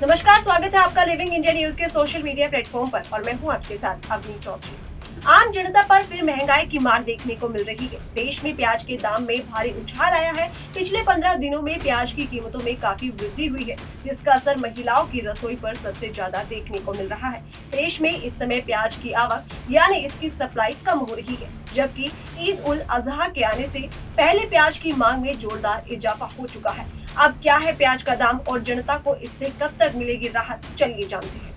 नमस्कार, स्वागत है आपका लिविंग इंडिया न्यूज के सोशल मीडिया प्लेटफॉर्म पर और मैं हूं आपके साथ अवनी चौधरी। आम जनता पर फिर महंगाई की मार देखने को मिल रही है। देश में प्याज के दाम में भारी उछाल आया है। पिछले 15 दिनों में प्याज की कीमतों में काफी वृद्धि हुई है, जिसका असर महिलाओं की रसोई पर सबसे ज्यादा देखने को मिल रहा है। देश में इस समय प्याज की आवक यानी इसकी सप्लाई कम हो रही है, जबकि ईद उल अजहा के आने से पहले प्याज की मांग में जोरदार इजाफा हो चुका है। अब क्या है प्याज का दाम और जनता को इससे कब तक मिलेगी राहत, चलिए जानते हैं।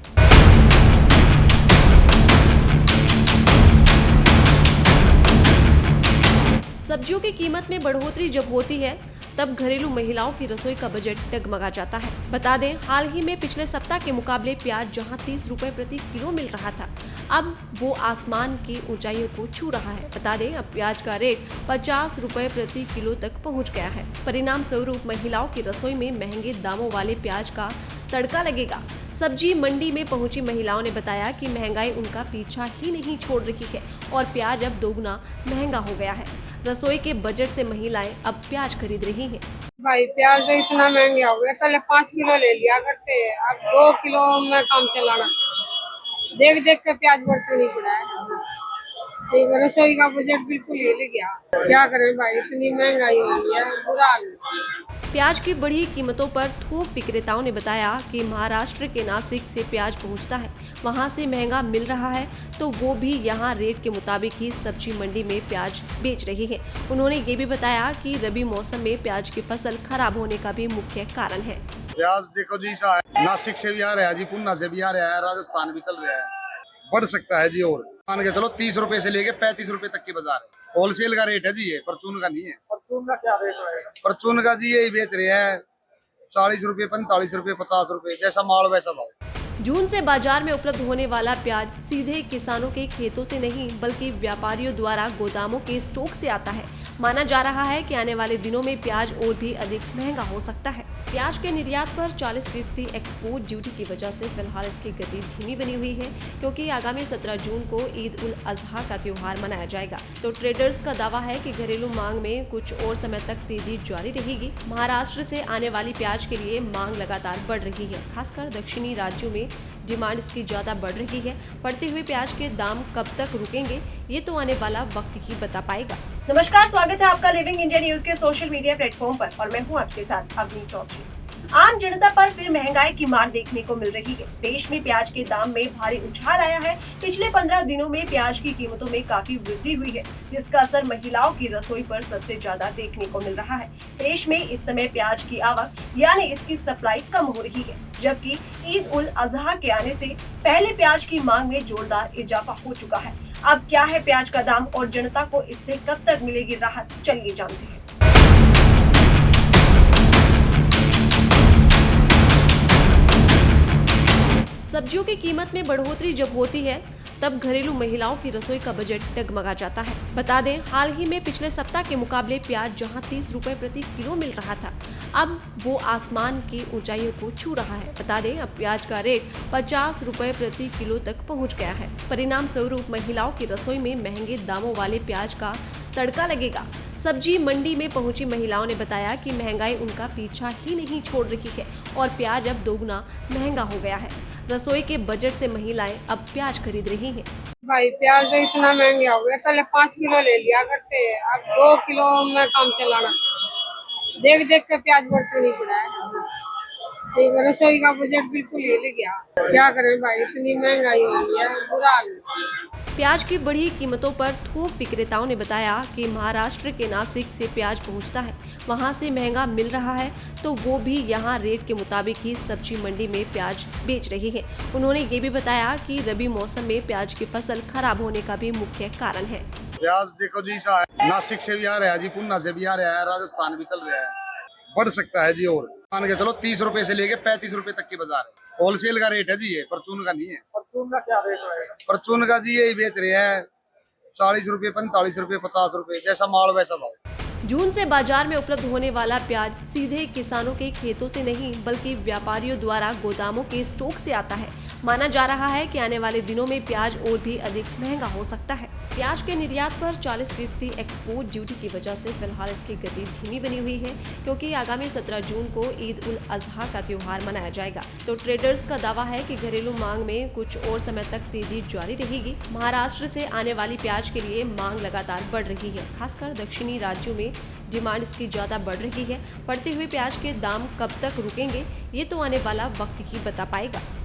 सब्जियों की कीमत में बढ़ोतरी जब होती है तब घरेलू महिलाओं की रसोई का बजट डगमगा जाता है। बता दें, हाल ही में पिछले सप्ताह के मुकाबले प्याज जहां 30 रुपए प्रति किलो मिल रहा था, अब वो आसमान की ऊंचाइयों को छू रहा है। बता दें, अब प्याज का रेट 50 रुपए प्रति किलो तक पहुंच गया है। परिणाम स्वरूप महिलाओं की रसोई में महंगे दामों वाले प्याज का तड़का लगेगा। सब्जी मंडी में पहुंची महिलाओं ने बताया कि महंगाई उनका पीछा ही नहीं छोड़ रही है और प्याज अब दोगुना महंगा हो गया है। रसोई के बजट से महिलाएं अब प्याज खरीद रही हैं। भाई प्याज इतना महंगा हो गया, पहले 5 किलो ले लिया करते, अब 2 किलो में काम चलाना। देख देख के प्याज बढ़ता नहीं पड़ा है। ठीक है, रसोई का बजट बिल्कुल हिल गया। क्या करें भाई, इतनी महंगाई हो गई है, बुरा हाल है। प्याज की बढ़ी कीमतों पर थोक विक्रेताओं ने बताया कि महाराष्ट्र के नासिक से प्याज पहुंचता है, वहां से महंगा मिल रहा है, तो वो भी यहां रेट के मुताबिक ही सब्जी मंडी में प्याज बेच रही है। उन्होंने ये भी बताया कि रबी मौसम में प्याज की फसल खराब होने का भी मुख्य कारण है। प्याज देखो जी, सा नासिक से भी आ रहा है जी, पुन्ना से भी आ रहा है, राजस्थान भी चल रहा है, बढ़ सकता है जी। और मान के चलो 30 रुपए से लेके 35 रुपए तक की बाजार है। होलसेल का रेट है जी, ये परचून का नहीं है। परचून का क्या रेट है? परचून का जी यही बेच रहे हैं 40 रुपए, 45 रुपए, 50 रुपए, जैसा माल वैसा भाव। जून से बाजार में उपलब्ध होने वाला प्याज सीधे किसानों के खेतों से नहीं बल्कि व्यापारियों द्वारा गोदामों के स्टॉक से आता है। माना जा रहा है कि आने वाले दिनों में प्याज और भी अधिक महंगा हो सकता है। प्याज के निर्यात पर 40% एक्सपोर्ट ड्यूटी की वजह से फिलहाल इसकी गति धीमी बनी हुई है, क्योंकि आगामी 17 जून को ईद उल अजहा का त्योहार मनाया जाएगा। तो ट्रेडर्स का दावा है कि घरेलू मांग में कुछ और समय तक तेजी जारी रहेगी। महाराष्ट्र से आने वाली प्याज के लिए मांग लगातार बढ़ रही है, खासकर दक्षिणी राज्यों में डिमांड इसकी ज्यादा बढ़ रही है। बढ़ते हुए प्याज के दाम कब तक रुकेंगे, ये तो आने वाला वक्त ही बता पाएगा। नमस्कार, स्वागत है आपका लिविंग इंडिया न्यूज के सोशल मीडिया प्लेटफॉर्म पर और मैं हूं आपके साथ अवनी चौधरी। आम जनता पर फिर महंगाई की मार देखने को मिल रही है। देश में प्याज के दाम में भारी उछाल आया है। पिछले 15 दिनों में प्याज की कीमतों में काफी वृद्धि हुई है, जिसका असर महिलाओं की रसोई पर सबसे ज्यादा देखने को मिल रहा है। देश में इस समय प्याज की आवक यानी इसकी सप्लाई कम हो रही है, जबकि ईद उल अजहा के आने से पहले प्याज की मांग में जोरदार इजाफा हो चुका है। अब क्या है प्याज का दाम और जनता को इससे कब तक मिलेगी राहत, चलिए जानते हैं। सब्जियों की कीमत में बढ़ोतरी जब होती है तब घरेलू महिलाओं की रसोई का बजट डगमगा जाता है। बता दें, हाल ही में पिछले सप्ताह के मुकाबले प्याज जहां 30 रुपए प्रति किलो मिल रहा था, अब वो आसमान की ऊंचाइयों को छू रहा है। बता दें, अब प्याज का रेट 50 रुपए प्रति किलो तक पहुंच गया है। परिणाम स्वरूप महिलाओं की रसोई में महंगे दामों वाले प्याज का तड़का लगेगा। सब्जी मंडी में पहुंची महिलाओं ने बताया कि महंगाई उनका पीछा ही नहीं छोड़ रही है और प्याज अब दोगुना महंगा हो गया है। रसोई के बजट से महिलाएं अब प्याज खरीद रही हैं। भाई प्याज इतना महंगा हो गया, पहले 5 किलो ले लिया करते, अब 2 किलो में काम चलाना। देख देख के प्याज बढ़ता नहीं पड़ा है। ठीक है, रसोई का बजट बिल्कुल हिल गया। क्या करें भाई, इतनी महंगाई हो गई है, बुरा हाल है। प्याज की बढ़ी कीमतों पर थोक विक्रेताओं ने बताया कि महाराष्ट्र के नासिक से प्याज पहुंचता है, वहां से महंगा मिल रहा है, तो वो भी यहां रेट के मुताबिक ही सब्जी मंडी में प्याज बेच रही है। उन्होंने ये भी बताया कि रबी मौसम में प्याज की फसल खराब होने का भी मुख्य कारण है। प्याज देखो जी, सा नासिक से भी आ रहा है जी, पुन्ना से भी आ रहा है, राजस्थान भी चल रहा है, बढ़ सकता है जी। और मान के चलो 30 रुपए से लेके 35 रुपए तक की बाजार है। होलसेल का रेट है जी, ये परचून का नहीं है। परचून का क्या रेट है? परचून का जी यही बेच रहे हैं 40 रुपए, 45 रुपए, 50 रुपए, जैसा माल वैसा भाव। जून से बाजार में उपलब्ध होने वाला प्याज सीधे किसानों के खेतों से नहीं बल्कि व्यापारियों द्वारा गोदामों के स्टॉक से आता है। माना जा रहा है कि आने वाले दिनों में प्याज और भी अधिक महंगा हो सकता है। प्याज के निर्यात पर 40% एक्सपोर्ट ड्यूटी की वजह से फिलहाल इसकी गति धीमी बनी हुई है, क्योंकि आगामी 17 जून को ईद उल अजहा का त्योहार मनाया जाएगा। तो ट्रेडर्स का दावा है कि घरेलू मांग में कुछ और समय तक तेजी जारी रहेगी। महाराष्ट्र से आने वाली प्याज के लिए मांग लगातार बढ़ रही है। खासकर दक्षिणी राज्यों में डिमांड इसकी ज्यादा बढ़ रही है। बढ़ते हुए प्याज के दाम कब तक रुकेंगे, ये तो आने वाला वक्त ही बता पाएगा।